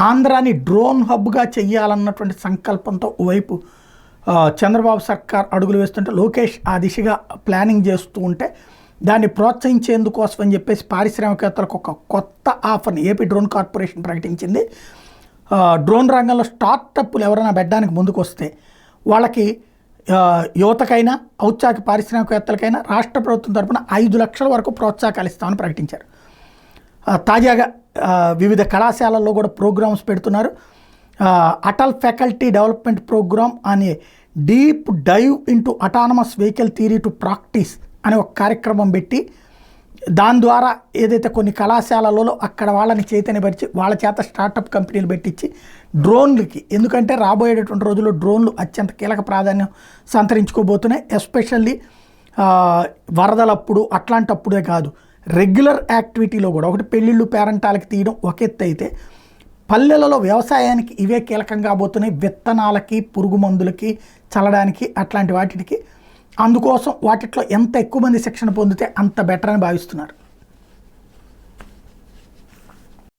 ఆంధ్రాని drone హబ్గా చెయ్యాలన్నటువంటి సంకల్పంతో ఓవైపు చంద్రబాబు సర్కార్ అడుగులు వేస్తుంటే లోకేష్ ఆ దిశగా ప్లానింగ్ చేస్తూ ఉంటే దాన్ని ప్రోత్సహించేందుకోసం అని చెప్పేసి పారిశ్రామికవేత్తలకు ఒక కొత్త ఆఫర్ని ఏపీ డ్రోన్ కార్పొరేషన్ ప్రకటించింది. డ్రోన్ రంగంలో స్టార్టప్లు ఎవరైనా పెట్టడానికి ముందుకు వస్తే వాళ్ళకి యువతకైనా ఔత్సాహిక పారిశ్రామికవేత్తలకైనా రాష్ట్ర ప్రభుత్వం తరపున 5 లక్షల వరకు ప్రోత్సాహకాలు ఇస్తామని ప్రకటించారు. తాజాగా వివిధ కళాశాలల్లో కూడా ప్రోగ్రామ్స్ పెడుతున్నారు. అటల్ ఫ్యాకల్టీ డెవలప్మెంట్ ప్రోగ్రామ్ అనే deep dive into autonomous vehicle theory to practice అనే ఒక కార్యక్రమం పెట్టి దాని ద్వారా ఏదైతే కొన్ని కళాశాలలో అక్కడ వాళ్ళని చైతన్యపరిచి వాళ్ళ చేత స్టార్టప్ కంపెనీలు పెట్టించి డ్రోన్లకి, ఎందుకంటే రాబోయేటటువంటి రోజుల్లో డ్రోన్లు అత్యంత కీలక ప్రాధాన్యం సంతరించుకోబోతున్నాయి. ఎస్పెషల్లీ వరదలప్పుడు అట్లాంటప్పుడే కాదు, రెగ్యులర్ యాక్టివిటీలో కూడా. ఒకటి పెళ్ళిళ్ళు పేరంటాలకి తీయడం ఒక ఎత్తు అయితే పల్లెలలో వ్యవసాయానికి ఇవే కీలకం కాబోతున్నాయి. విత్తనాలకి, పురుగు మందులకి చల్లడానికి, అట్లాంటి వాటికి. అందుకోసం వాటిలో ఎంత ఎక్కువ మంది శిక్షణ పొందితే అంత బెటర్ అని భావిస్తున్నారు.